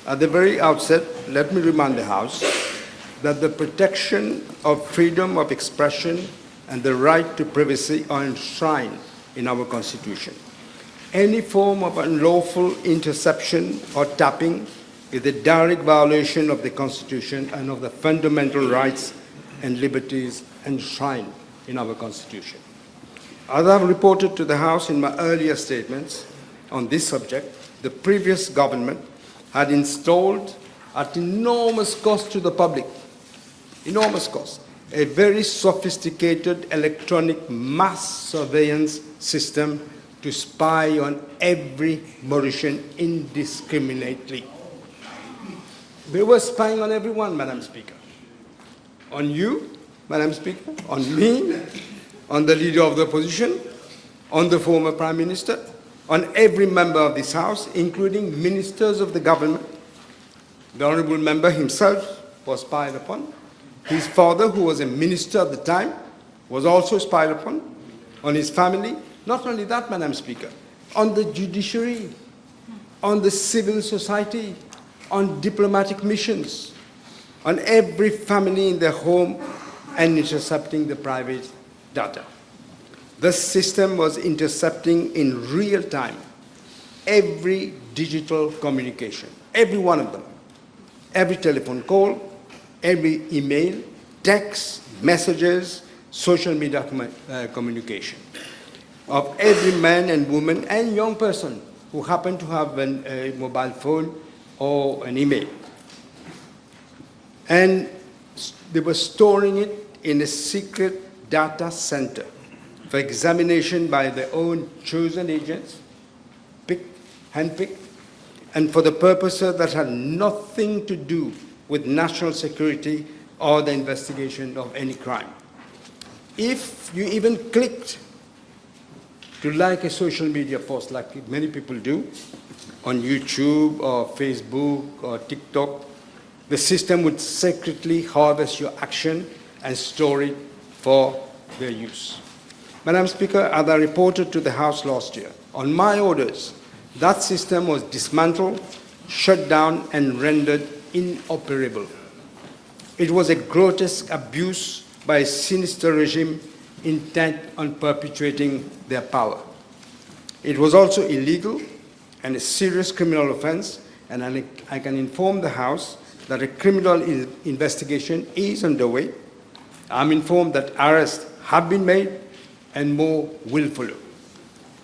At the very outset, let me remind the House that the protection of freedom of expression and the right to privacy are enshrined in our Constitution. Any form of unlawful interception or tapping is a direct violation of the Constitution and of the fundamental rights and liberties enshrined in our Constitution. As I have reported to the House in my earlier statements on this subject, the previous government had installed, at enormous cost to the public, enormous cost, a very sophisticated electronic mass surveillance system to spy on every Mauritian indiscriminately. They were spying on everyone, Madam Speaker. On you, Madam Speaker, on me, on the Leader of the Opposition, on the former Prime Minister, on every member of this House, including ministers of the government. The Honourable Member himself was spied upon. His father, who was a minister at the time, was also spied upon, on his family. Not only that, Madam Speaker, on the judiciary, on the civil society, on diplomatic missions, on every family in their home, and intercepting the private data. The system was intercepting in real time every digital communication, every one of them, every telephone call, every email, text, messages, social media communication of every man and woman and young person who happened to have a mobile phone or an email. And they were storing it in a secret data center for examination by their own chosen agents, handpicked, and for the purposes that had nothing to do with national security or the investigation of any crime. If you even clicked to like a social media post, like many people do, on YouTube or Facebook or TikTok, the system would secretly harvest your action and store it for their use. Madam Speaker, as I reported to the House last year, on my orders, that system was dismantled, shut down, and rendered inoperable. It was a grotesque abuse by a sinister regime intent on perpetuating their power. It was also illegal and a serious criminal offense, and I can inform the House that a criminal investigation is underway. I'm informed that arrests have been made and more will follow.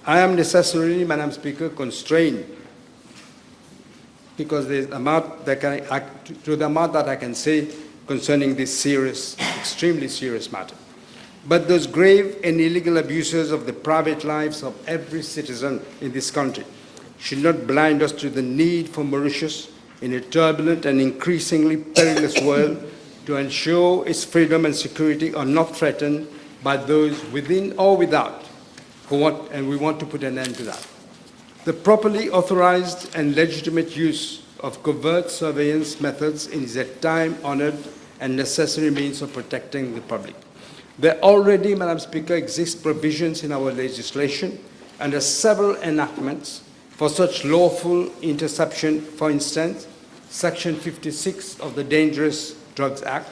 I am necessarily, Madam Speaker, constrained because there's the amount that I can say concerning this serious, extremely serious matter. But those grave and illegal abuses of the private lives of every citizen in this country should not blind us to the need for Mauritius in a turbulent and increasingly perilous world to ensure its freedom and security are not threatened by those within or without and we want to put an end to that. The properly authorized and legitimate use of covert surveillance methods is a time-honored and necessary means of protecting the public. There already, Madam Speaker, exist provisions in our legislation under several enactments for such lawful interception. For instance, Section 56 of the Dangerous Drugs Act,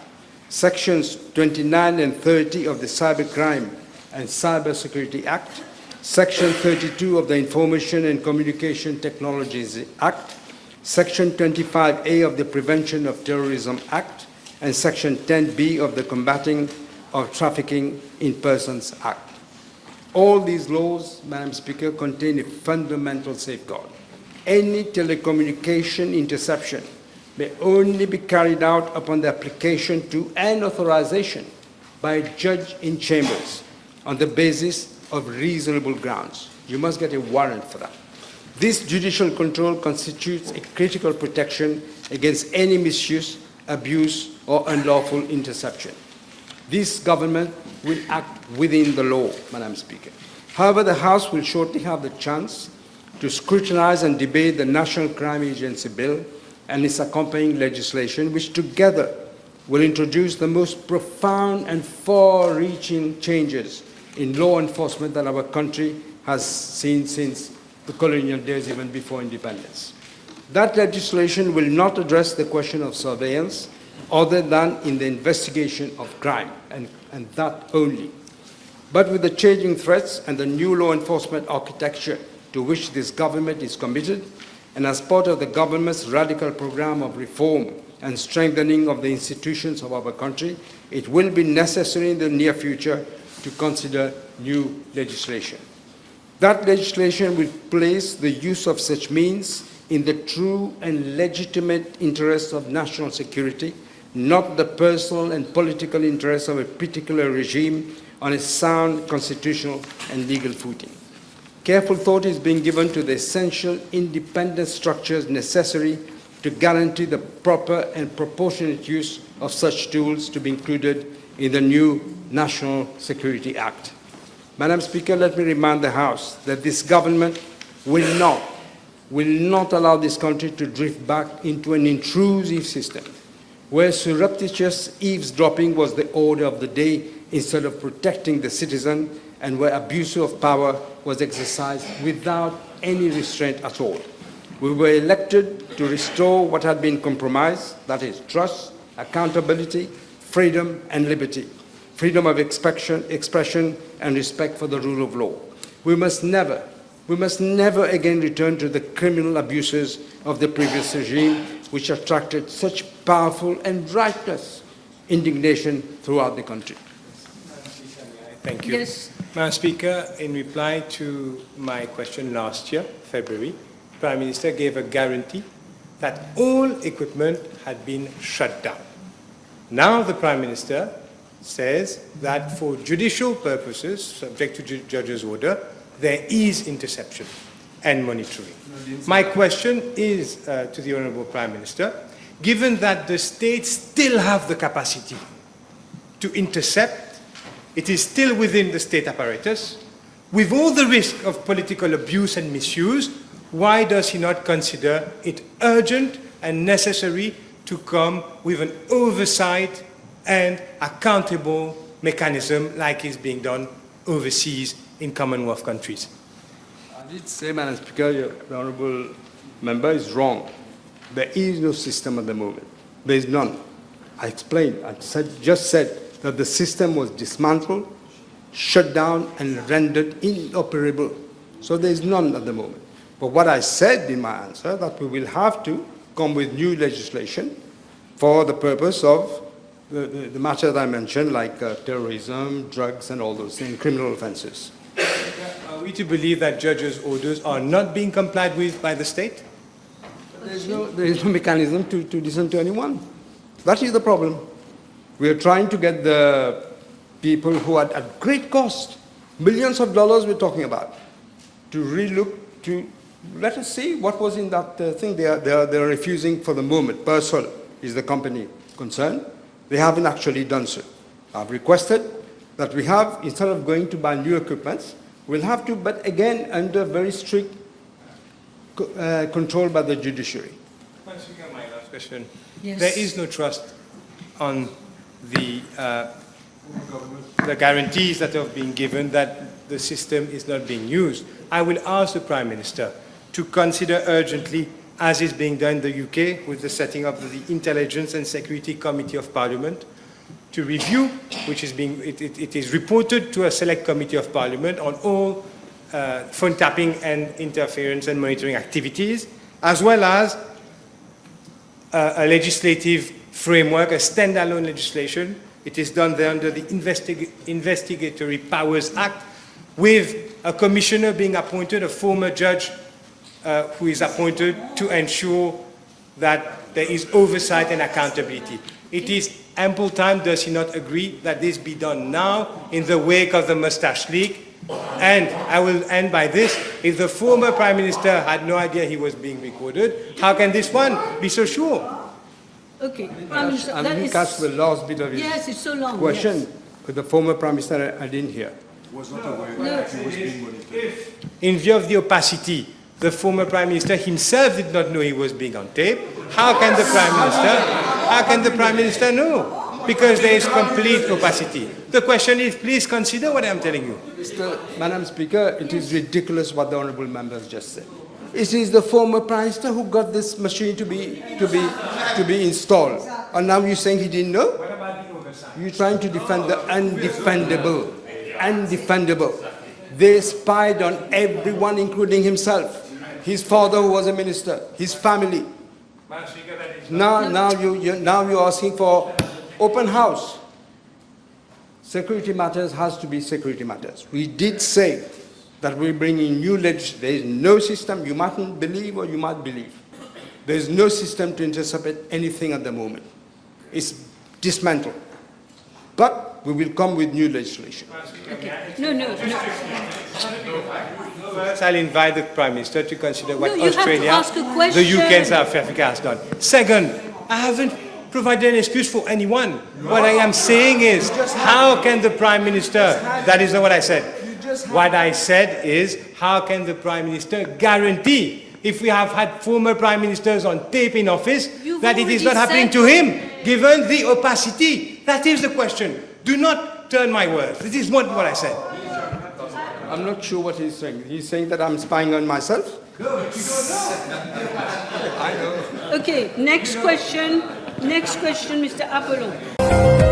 Sections 29 and 30 of the Cybercrime and Cybersecurity Act, Section 32 of the Information and Communication Technologies Act, Section 25A of the Prevention of Terrorism Act, and Section 10B of the Combating of Trafficking in Persons Act. All these laws, Madam Speaker, contain a fundamental safeguard. Any telecommunication interception may only be carried out upon the application to and authorization by a judge in chambers on the basis of reasonable grounds. You must get a warrant for that. This judicial control constitutes a critical protection against any misuse, abuse, or unlawful interception. This government will act within the law, Madam Speaker. However, the House will shortly have the chance to scrutinize and debate the National Crime Agency Bill and its accompanying legislation, which together will introduce the most profound and far-reaching changes in law enforcement that our country has seen since the colonial days, even before independence. That legislation will not address the question of surveillance other than in the investigation of crime, and that only. But with the changing threats and the new law enforcement architecture to which this government is committed, and as part of the government's radical program of reform and strengthening of the institutions of our country, it will be necessary in the near future to consider new legislation. That legislation will place the use of such means in the true and legitimate interests of national security, not the personal and political interests of a particular regime, on a sound constitutional and legal footing. Careful thought is being given to the essential independent structures necessary to guarantee the proper and proportionate use of such tools to be included in the new National Security Act. Madam Speaker, let me remind the House that this government will not allow this country to drift back into an intrusive system where surreptitious eavesdropping was the order of the day instead of protecting the citizen, and where abuse of power was exercised without any restraint at all. We were elected to restore what had been compromised, that is, trust, accountability, freedom and liberty, freedom of expression and respect for the rule of law. We must never again return to the criminal abuses of the previous regime, which attracted such powerful and righteous indignation throughout the country. Thank you. Yes. Madam Speaker, in reply to my question last year, February, the Prime Minister gave a guarantee that all equipment had been shut down. Now the Prime Minister says that for judicial purposes, subject to judge's order, there is interception and monitoring. My question is to the Honourable Prime Minister, given that the states still have the capacity to intercept, it is still within the state apparatus, with all the risk of political abuse and misuse, why does he not consider it urgent and necessary to come with an oversight and accountable mechanism like is being done overseas in Commonwealth countries? I did say, Madam Speaker, the Honourable Member is wrong. There is no system at the moment. There is none. I explained, just said that the system was dismantled, shut down and rendered inoperable. So there is none at the moment. But what I said in my answer, that we will have to come with new legislation for the purpose of the matter that I mentioned, like terrorism, drugs and all those things, criminal offences. Are we to believe that judges' orders are not being complied with by the state? There is no mechanism to listen to anyone. That is the problem. We are trying to get the people who are at great cost, millions of dollars we're talking about, to relook, to let us see what was in that thing. They are refusing for the moment. Persol is the company concerned. They haven't actually done so. I've requested that we have, instead of going to buy new equipment, we'll have to, but again, under very strict control by the judiciary. My last question. Yes. There is no trust on the guarantees that have been given that the system is not being used. I will ask the Prime Minister to consider urgently, as is being done in the UK with the setting up of the Intelligence and Security Committee of Parliament, to review, which is being, it is reported to a select committee of Parliament on all phone tapping and interference and monitoring activities, as well as a legislative framework, a standalone legislation. It is done there under the Investigatory Powers Act, with a commissioner being appointed, a former judge who is appointed to ensure that there is oversight and accountability. It is ample time, does he not agree, that this be done now in the wake of the Moustass leak? And I will end by this. If the former Prime Minister had no idea he was being recorded, how can this one be so sure? Okay, Prime Minister, I that didn't is... catch the last bit of his Yes, it's so long. question. Yes. With the former Prime Minister, I didn't hear. Was not aware that he was being monitored. In view of the opacity, the former Prime Minister himself did not know he was being on tape. How can the Prime Minister know? Because there is complete opacity. The question is, please consider what I am telling you. Madam Speaker, it is ridiculous what the Honourable Members just said. It is the former Prime Minister who got this machine to be installed. And now you're saying he didn't know? What about the oversight? You're trying to defend the undefendable. Undefendable. They spied on everyone, including himself. His father, who was a minister, his family. Now you're asking for open house. Security matters has to be security matters. We did say that we bring in new legislation. There is no system. You mightn't believe or you might believe. There is no system to intercept anything at the moment. It's dismantled. But we will come with new legislation. Okay. No. First, I'll invite the Prime Minister to consider what No, you have to Australia, ask a question. the UK and South Africa has done. Second, I haven't provided an excuse for anyone. What I am saying is, how can the Prime Minister, that is not what I said. What I said is, how can the Prime Minister guarantee, if we have had former Prime Ministers on tape in office, You've that it is already not happening said- to him, given the opacity? That is the question. Do not turn my words. This is not what I said. I'm not sure what he's saying. He's saying that I'm spying on myself? Okay, next question, Mr. Apollon.